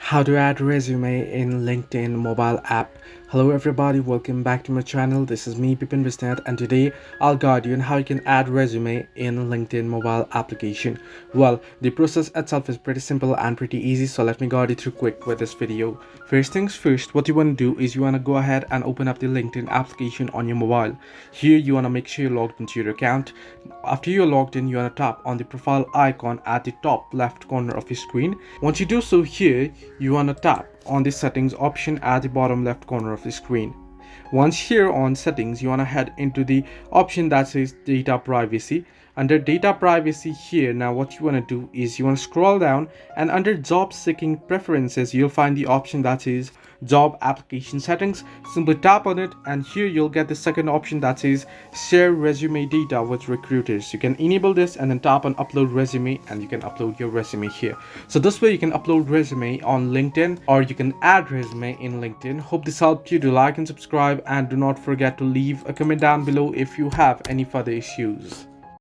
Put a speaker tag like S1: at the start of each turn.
S1: How to add resume in LinkedIn mobile app. Hello everybody, welcome back to my channel. This is me Pipin Visnath, and today I'll guide you on how you can add resume in LinkedIn mobile application. Well, the process itself is pretty simple and pretty easy, so let me guide you through quick with this video. First things first, what you want to do is you want to go ahead and open up the LinkedIn application on your mobile. Here you want to make sure you're logged into your account. After you're logged in, you want to tap on the profile icon at the top left corner of your screen. Once you do so, here you want to tap on the settings option at the bottom left corner of the screen. Once here on settings, you want to head into the option that says data privacy. Under data privacy here, now what you want to do is you want to scroll down, and under job seeking preferences you'll find the option that says job application settings. Simply tap on it, and here you'll get the second option that says share resume data with recruiters. You can enable this and then tap on upload resume, and you can upload your resume here. So this way you can upload resume on LinkedIn, or you can add resume in LinkedIn. Hope this helped you. Do like and subscribe, and do not forget to leave a comment down below if you have any further issues.